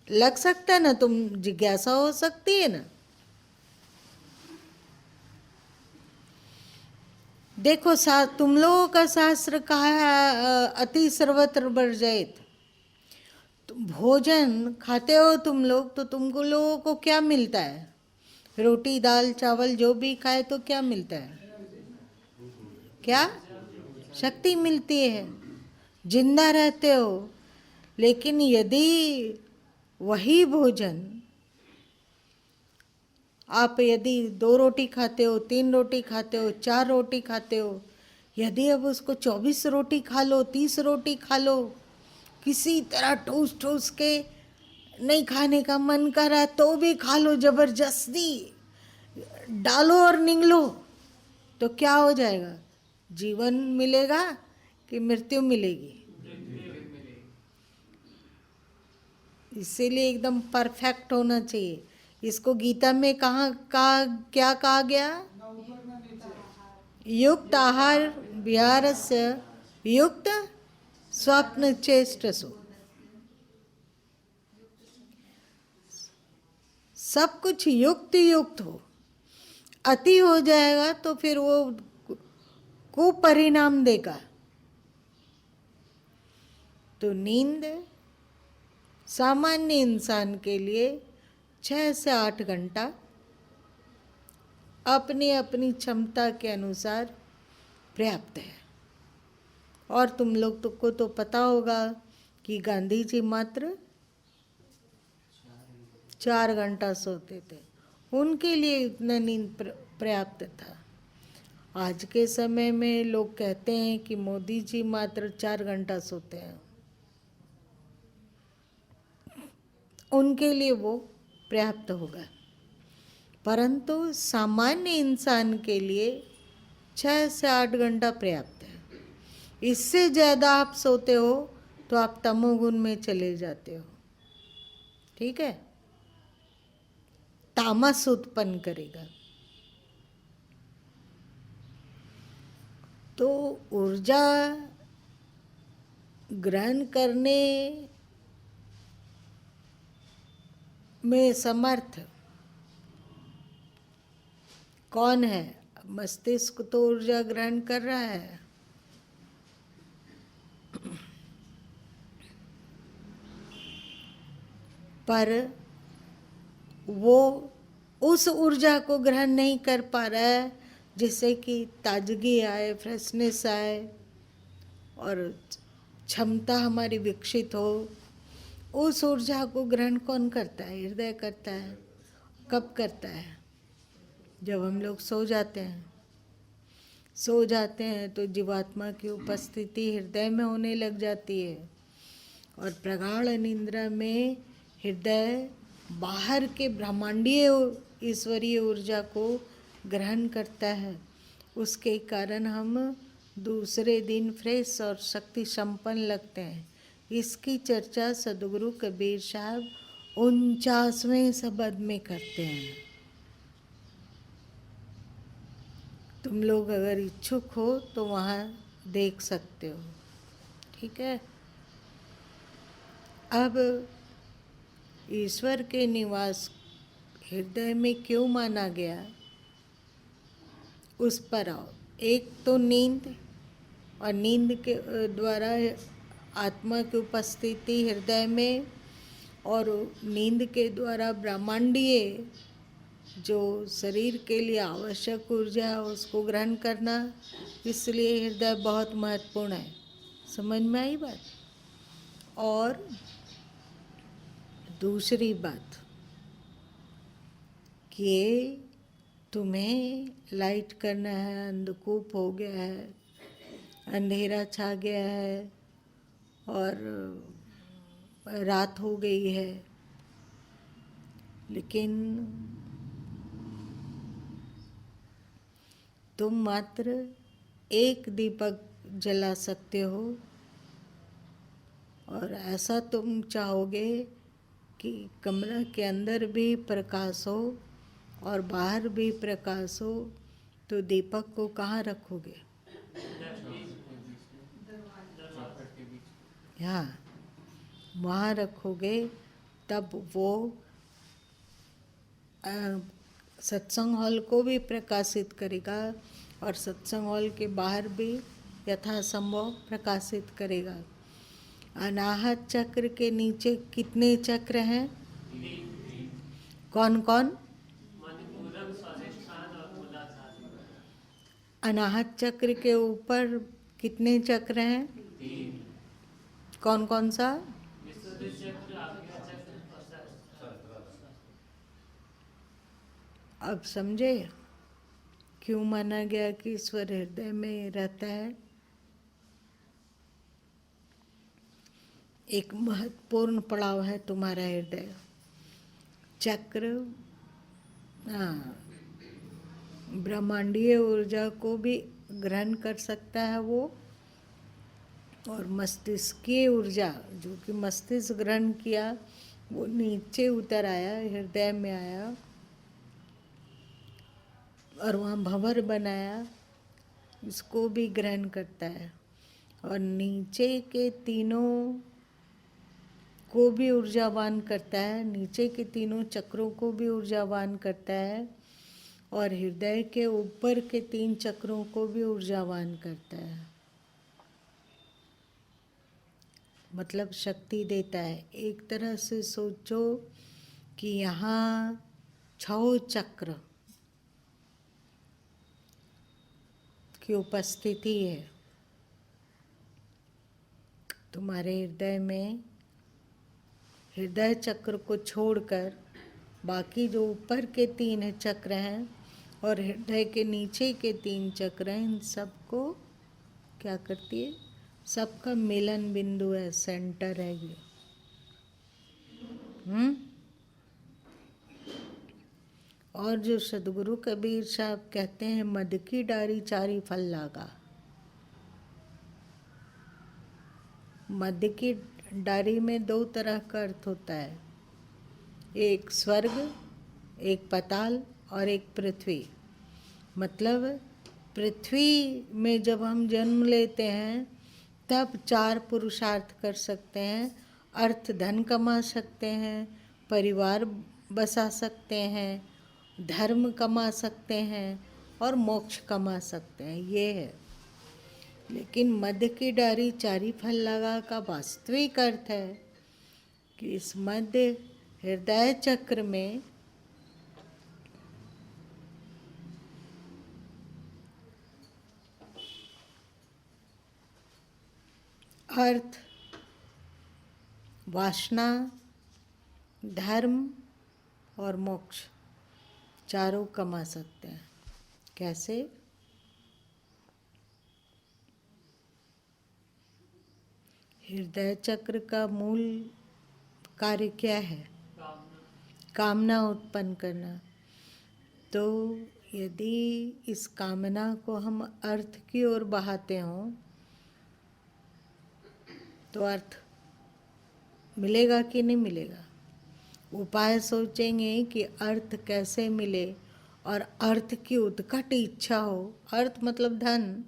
लग सकता है ना, तुम जिज्ञासा हो सकती है ना। देखो तुम लोगों का शास्त्र कहा है अति सर्वत्र वर्जयेत। भोजन खाते हो तुम लोग तो तुमको लोगों को क्या मिलता है? रोटी दाल चावल जो भी खाए तो क्या मिलता है? क्या शक्ति मिलती है, जिंदा रहते हो। लेकिन यदि वही भोजन आप यदि 2 रोटी खाते हो, 3 रोटी खाते हो, 4 रोटी खाते हो, यदि अब उसको 24 रोटी खा लो, 30 रोटी खा लो, किसी तरह ठूस ठूस के नहीं खाने का मन कर रहा है तो भी खा लो, जबरदस्ती डालो और निगलो, तो क्या हो जाएगा? जीवन मिलेगा कि मृत्यु मिलेगी? इसीलिए एकदम परफेक्ट होना चाहिए। इसको गीता में क्या कहा गया? युक्त आहार विहारस्य युक्त स्वप्न चेष्टसु। सब कुछ युक्त युक्त हो, अति हो जाएगा तो फिर वो कुपरिणाम देगा। तो नींद सामान्य इंसान के लिए 6 से 8 घंटा अपनी अपनी क्षमता के अनुसार पर्याप्त है। और तुम लोग को तो पता होगा कि गांधी जी मात्र 4 घंटा सोते थे, उनके लिए इतना नींद पर्याप्त था। आज के समय में लोग कहते हैं कि मोदी जी मात्र 4 घंटा सोते हैं। उनके लिए वो पर्याप्त होगा। परंतु सामान्य इंसान के लिए 6 से 8 घंटा पर्याप्त है। इससे ज़्यादा आप सोते हो तो आप तमोगुण में चले जाते हो, ठीक है, तामस उत्पन्न करेगा। तो ऊर्जा ग्रहण करने में समर्थ कौन है? मस्तिष्क तो ऊर्जा ग्रहण कर रहा है, पर वो उस ऊर्जा को ग्रहण नहीं कर पा रहा है जिससे कि ताजगी आए, फ्रेशनेस आए और क्षमता हमारी विकसित हो। उस ऊर्जा को ग्रहण कौन करता है? हृदय करता है। कब करता है? जब हम लोग सो जाते हैं। सो जाते हैं तो जीवात्मा की उपस्थिति हृदय में होने लग जाती है और प्रगाढ़ निद्रा में हृदय बाहर के ब्रह्मांडीय ईश्वरीय ऊर्जा को ग्रहण करता है। उसके कारण हम दूसरे दिन फ्रेश और शक्ति संपन्न लगते हैं। इसकी चर्चा सदगुरु कबीर साहब 49वें शब्द में करते हैं। तुम लोग अगर इच्छुक हो तो वहाँ देख सकते हो, ठीक है। अब ईश्वर के निवास हृदय में क्यों माना गया, उस पर आओ। एक तो नींद, और नींद के द्वारा आत्मा की उपस्थिति हृदय में, और नींद के द्वारा ब्रह्मांडीय जो शरीर के लिए आवश्यक ऊर्जा है उसको ग्रहण करना। इसलिए हृदय बहुत महत्वपूर्ण है। समझ में आई बात? और दूसरी बात कि तुम्हें लाइट करना है, अंधकूप हो गया है, अंधेरा छा गया है और रात हो गई है, लेकिन तुम मात्र एक दीपक जला सकते हो और ऐसा तुम चाहोगे कि कमरा के अंदर भी प्रकाश हो और बाहर भी प्रकाश हो, तो दीपक को कहाँ रखोगे? हाँ, वहाँ रखोगे, तब वो सत्संग हॉल को भी प्रकाशित करेगा और सत्संग हॉल के बाहर भी यथासंभव प्रकाशित करेगा। अनाहत चक्र के नीचे कितने चक्र हैं? कौन कौन? अनाहत चक्र के ऊपर कितने चक्र हैं? कौन कौन सा? अब समझे क्यों माना गया कि ईश्वर हृदय में रहता है? एक महत्वपूर्ण पड़ाव है तुम्हारा हृदय चक्र। ब्रह्मांडीय ऊर्जा को भी ग्रहण कर सकता है वो, और मस्तिष्कीय ऊर्जा जो कि मस्तिष्क ग्रहण किया वो नीचे उतर आया, हृदय में आया और वहाँ भंवर बनाया, इसको भी ग्रहण करता है। और नीचे के तीनों को भी ऊर्जावान करता है, नीचे के तीनों चक्रों को भी ऊर्जावान करता है, और हृदय के ऊपर के 3 चक्रों को भी ऊर्जावान करता है, मतलब शक्ति देता है। एक तरह से सोचो कि यहाँ 6 चक्र की उपस्थिति है तुम्हारे हृदय में। हृदय चक्र को छोड़कर बाकी जो ऊपर के 3 चक्र हैं और हृदय के नीचे के 3 चक्र हैं, इन सबको क्या करती है? सबका मिलन बिंदु है, सेंटर है ये। हम्म। और जो सदगुरु कबीर साहब कहते हैं, मद की डारी चारी फल लागा। मद की डारी में दो तरह का अर्थ होता है, एक स्वर्ग, एक पाताल और एक पृथ्वी। मतलब पृथ्वी में जब हम जन्म लेते हैं तब 4 पुरुषार्थ कर सकते हैं। अर्थ धन कमा सकते हैं, परिवार बसा सकते हैं, धर्म कमा सकते हैं और मोक्ष कमा सकते हैं, ये है। लेकिन मध्य की डारी चारी फल लगा का वास्तविक अर्थ है कि इस मध्य हृदय चक्र में अर्थ, वासना, धर्म और मोक्ष चारों कमा सकते हैं। कैसे? हृदय चक्र का मूल कार्य क्या है? कामना उत्पन्न करना। तो यदि इस कामना को हम अर्थ की ओर बहाते हों तो अर्थ मिलेगा कि नहीं मिलेगा? उपाय सोचेंगे कि अर्थ कैसे मिले और अर्थ की उत्कट इच्छा हो, अर्थ मतलब धन,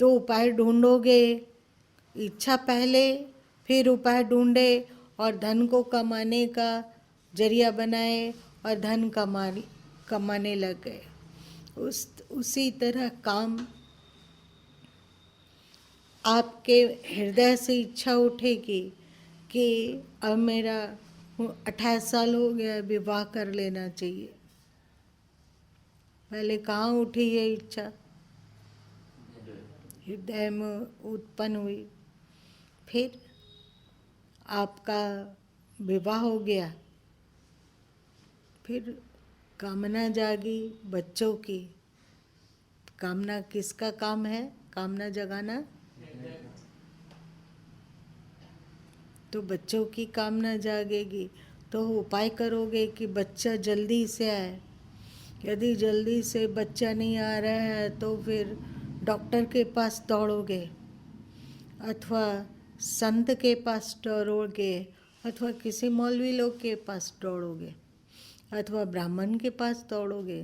तो उपाय ढूंढोगे। इच्छा पहले, फिर उपाय ढूंढे और धन को कमाने का जरिया बनाए और धन कमाने लग गए। उसी तरह काम, आपके हृदय से इच्छा उठेगी कि अब मेरा 28 साल हो गया, विवाह कर लेना चाहिए। पहले कहाँ उठी ये इच्छा? हृदय में उत्पन्न हुई। फिर आपका विवाह हो गया, फिर कामना जागी बच्चों की। कामना किसका काम है? कामना जगाना। तो बच्चों की कामना जागेगी तो उपाय करोगे कि बच्चा जल्दी से आए। यदि जल्दी से बच्चा नहीं आ रहा है तो फिर डॉक्टर के पास दौड़ोगे, अथवा संत के पास दौड़ोगे, अथवा किसी मौलवी लोग के पास दौड़ोगे, अथवा ब्राह्मण के पास दौड़ोगे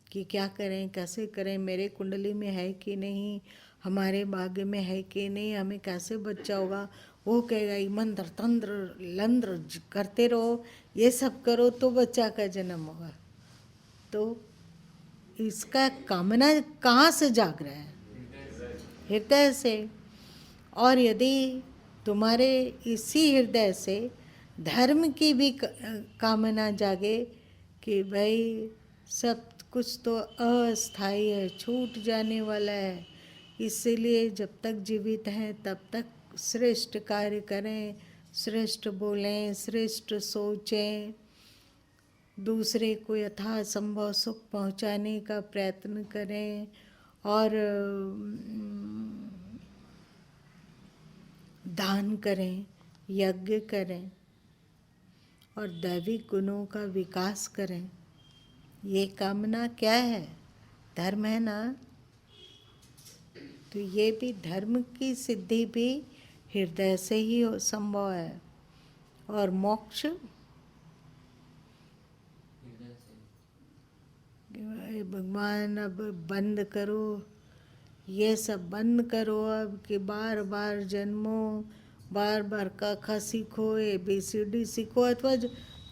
कि क्या करें, कैसे करें, मेरे कुंडली में है कि नहीं, हमारे भाग्य में है कि नहीं, हमें कैसे बच्चा होगा। वो कहेगा मंत्र तंत्र लंत्र करते रहो, ये सब करो तो बच्चा का जन्म होगा। तो इसका कामना कहाँ से जाग रहा है? हृदय से। और यदि तुम्हारे इसी हृदय से धर्म की भी कामना जागे कि भाई सब कुछ तो अस्थाई है, छूट जाने वाला है, इसीलिए जब तक जीवित हैं तब तक श्रेष्ठ कार्य करें, श्रेष्ठ बोलें, श्रेष्ठ सोचें, दूसरे को यथासंभव सुख पहुंचाने का प्रयत्न करें और दान करें, यज्ञ करें और दैविक गुणों का विकास करें। ये कामना क्या है? धर्म है ना। तो ये भी धर्म की सिद्धि भी हृदय से ही संभव है। और मोक्ष भगवान अब बंद करो, ये सब बंद करो अब कि बार बार जन्मो, बार बार क ख सीखो, ABCD सीखो, अथवा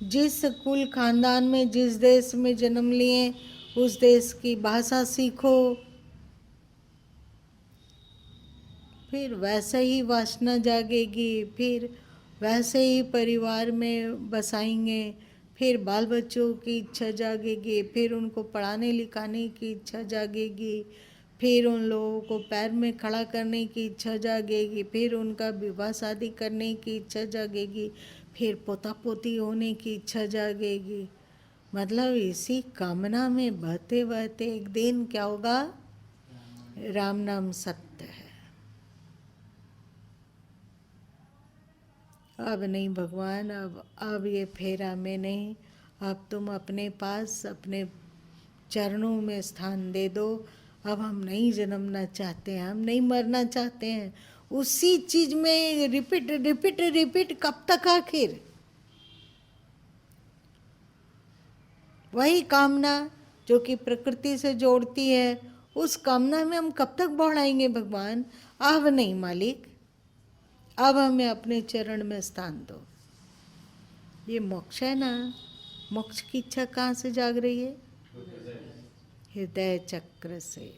जिस कुल खानदान में जिस देश में जन्म लिए उस देश की भाषा सीखो। फिर वैसे ही वासना जागेगी, फिर वैसे ही परिवार में बसाएंगे, फिर बाल बच्चों की इच्छा जागेगी, फिर उनको पढ़ाने लिखाने की इच्छा जागेगी, फिर उन लोगों को पैर में खड़ा करने की इच्छा जागेगी, फिर उनका विवाह शादी करने की इच्छा जागेगी, फिर पोता पोती होने की इच्छा जागेगी। मतलब इसी कामना में बहते बहते एक दिन क्या होगा? राम नाम सत्य है। अब नहीं भगवान, अब ये फेरा में नहीं, अब तुम अपने पास अपने चरणों में स्थान दे दो। अब हम नहीं जन्मना चाहते हैं, हम नहीं मरना चाहते हैं। उसी चीज में रिपीट रिपीट रिपीट कब तक आखिर? वही कामना जो कि प्रकृति से जोड़ती है, उस कामना में हम कब तक बढ़ाएंगे भगवान? अब नहीं मालिक, अब हमें अपने चरण में स्थान दो। ये मोक्ष है ना। मोक्ष की इच्छा कहाँ से जाग रही है? हृदय चक्र से।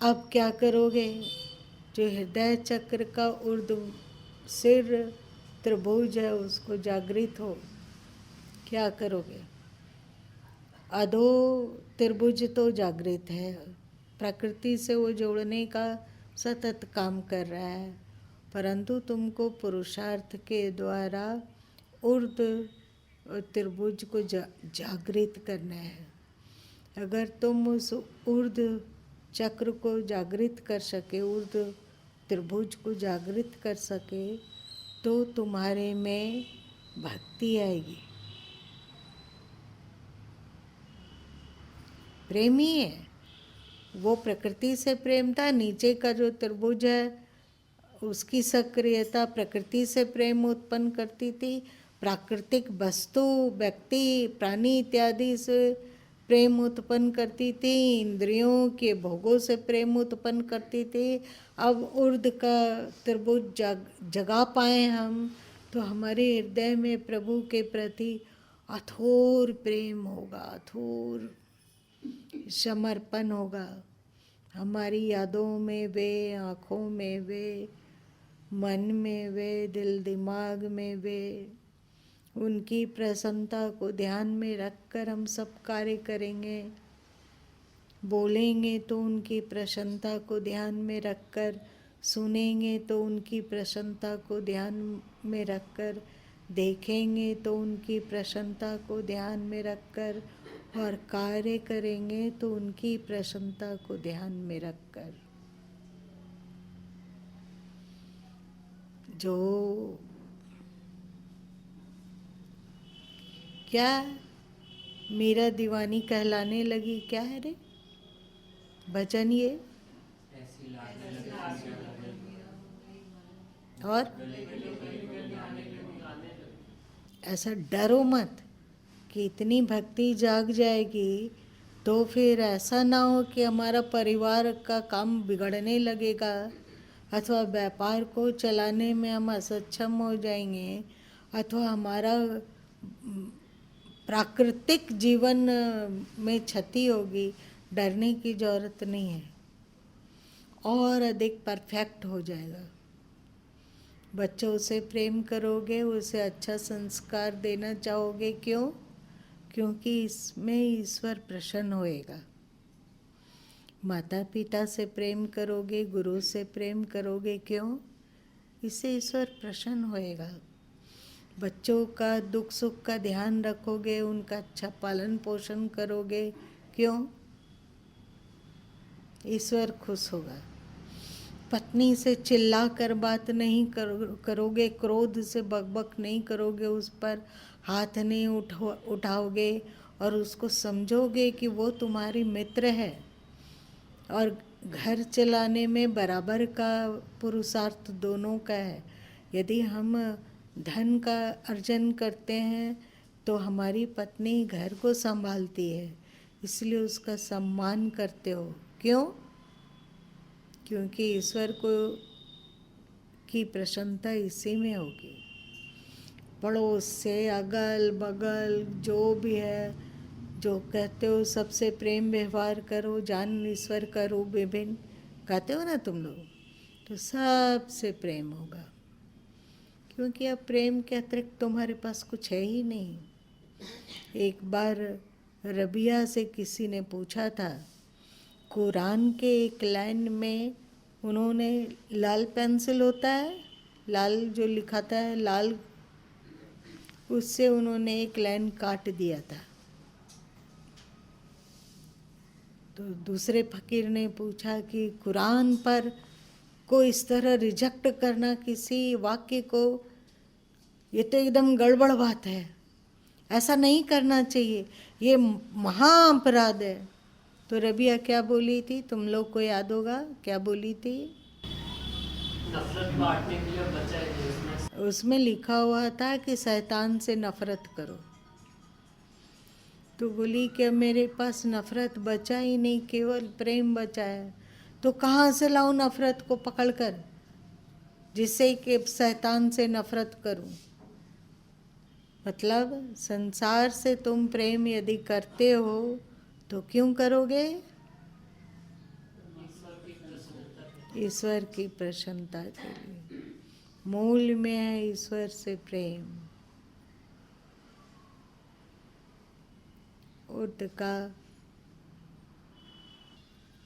अब क्या करोगे? जो हृदय चक्र का ऊर्ध्व सिर त्रिभुज है उसको जागृत हो, क्या करोगे? अधो त्रिभुज तो जागृत है, प्रकृति से वो जोड़ने का सतत काम कर रहा है, परंतु तुमको पुरुषार्थ के द्वारा ऊर्ध्व त्रिभुज को जागृत करना है। अगर तुम उस ऊर्ध्व चक्र को जागृत कर सके, ऊर्ध्व त्रिभुज को जागृत कर सके, तो तुम्हारे में भक्ति आएगी। प्रेमी है वो, प्रकृति से प्रेम था। नीचे का जो त्रिभुज है उसकी सक्रियता प्रकृति से प्रेम उत्पन्न करती थी, प्राकृतिक वस्तु व्यक्ति प्राणी इत्यादि से प्रेम उत्पन्न करती थी, इंद्रियों के भोगों से प्रेम उत्पन्न करती थी। अब ऊर्ध्व का त्रिभुज जगा पाए हम, तो हमारे हृदय में प्रभु के प्रति अथोर प्रेम होगा, अथोर समर्पण होगा। हमारी यादों में वे, आँखों में वे, मन में वे, दिल दिमाग में वे, उनकी प्रसन्नता को ध्यान में रखकर हम सब कार्य करेंगे। बोलेंगे तो उनकी प्रसन्नता को ध्यान में रखकर, सुनेंगे तो उनकी प्रसन्नता को ध्यान में रखकर, देखेंगे तो उनकी प्रसन्नता को ध्यान में रखकर, और कार्य करेंगे तो उनकी प्रसन्नता को ध्यान में रखकर। जो क्या मेरा दीवानी कहलाने लगी, क्या है रे भजन ये? और ऐसा डरो मत कि इतनी भक्ति जाग जाएगी तो फिर ऐसा ना हो कि हमारा परिवार का काम बिगड़ने लगेगा, अथवा व्यापार को चलाने में हम असक्षम हो जाएंगे, अथवा हमारा प्राकृतिक जीवन में क्षति होगी। डरने की जरूरत नहीं है, और अधिक परफेक्ट हो जाएगा। बच्चों से प्रेम करोगे, उसे अच्छा संस्कार देना चाहोगे। क्यों? क्योंकि इसमें ईश्वर प्रसन्न होएगा। माता पिता से प्रेम करोगे, गुरु से प्रेम करोगे। क्यों? इससे ईश्वर प्रसन्न होएगा। बच्चों का दुख सुख का ध्यान रखोगे, उनका अच्छा पालन पोषण करोगे। क्यों? ईश्वर खुश होगा। पत्नी से चिल्ला कर बात नहीं करोगे, क्रोध से बकबक नहीं करोगे, उस पर हाथ नहीं उठाओगे, और उसको समझोगे कि वो तुम्हारी मित्र है, और घर चलाने में बराबर का पुरुषार्थ दोनों का है। यदि हम धन का अर्जन करते हैं तो हमारी पत्नी घर को संभालती है, इसलिए उसका सम्मान करते हो। क्यों? क्योंकि ईश्वर को की प्रसन्नता इसी में होगी। पड़ोस से, अगल बगल जो भी है, जो कहते हो सबसे प्रेम व्यवहार करो, जान ईश्वर का रूप विभिन्न, कहते हो ना तुम लोग, तो सबसे प्रेम होगा। क्योंकि अब प्रेम के अतिरिक्त तुम्हारे पास कुछ है ही नहीं। एक बार रबिया से किसी ने पूछा था, कुरान के एक लाइन में उन्होंने लाल पेंसिल होता है, लाल जो लिखाता है लाल, उससे उन्होंने एक लाइन काट दिया था। तो दूसरे फकीर ने पूछा कि कुरान पर को इस तरह रिजेक्ट करना किसी वाक्य को, ये तो एकदम गड़बड़ बात है। ऐसा नहीं करना चाहिए, ये महा अपराध है। तो रबिया क्या बोली थी, तुम लोग को याद होगा क्या बोली थी? नफरत बांटने के लिए बचा है उसमें लिखा हुआ था कि शैतान से नफरत करो। तो बोली कि मेरे पास नफरत बचा ही नहीं, केवल प्रेम बचा है। तो कहाँ से लाऊं नफरत को पकड़कर, जिससे कि शैतान से नफरत करूं? मतलब संसार से तुम प्रेम यदि करते हो तो क्यों करोगे? ईश्वर की प्रसन्नता के लिए। मूल में है ईश्वर से प्रेम।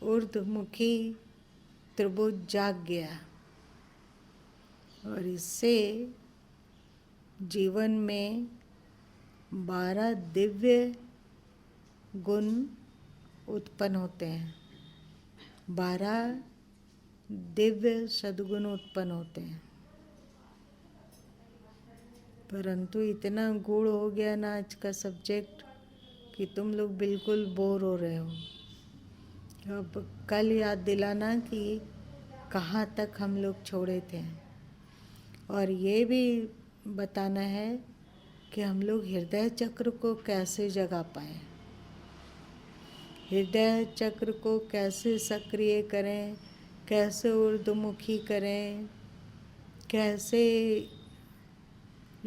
ऊर्ध्वमुखी त्रिभुज जाग गया और इससे जीवन में 12 दिव्य गुण उत्पन्न होते हैं। 12 दिव्य सद्गुण उत्पन्न होते हैं। परंतु इतना गूढ़ हो गया ना आज का सब्जेक्ट कि तुम लोग बिल्कुल बोर हो रहे हो। अब कल याद दिलाना कि कहाँ तक हम लोग छोड़े थे, और ये भी बताना है कि हम लोग हृदय चक्र को कैसे जगा पाए, हृदय चक्र को कैसे सक्रिय करें, कैसे ऊर्ध्वमुखी करें, कैसे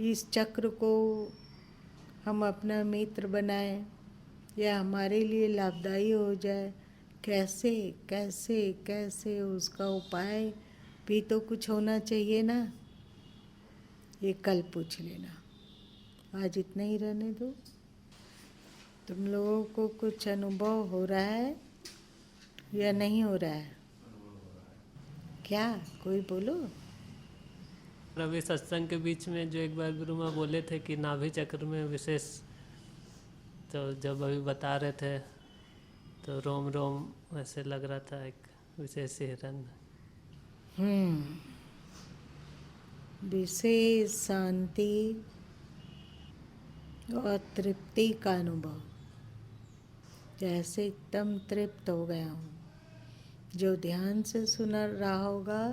इस चक्र को हम अपना मित्र बनाएं या हमारे लिए लाभदायी हो जाए। कैसे कैसे कैसे उसका उपाय भी तो कुछ होना चाहिए ना। ये कल पूछ लेना, आज इतना ही रहने दो। तुम लोगों को कुछ अनुभव हो रहा है या नहीं हो रहा है? क्या कोई बोलो। अभी सत्संग के बीच में जो एक बार गुरु माँ बोले थे कि नाभि चक्र में विशेष, तो जब अभी बता रहे थे तो रोम रोम वैसे लग रहा था, एक विशेष हिरन। विशेष शांति और तृप्ति का अनुभव, जैसे एकदम तृप्त हो गया हूँ। जो ध्यान से सुन रहा होगा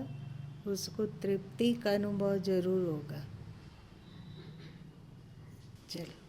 उसको तृप्ति का अनुभव जरूर होगा। चलो।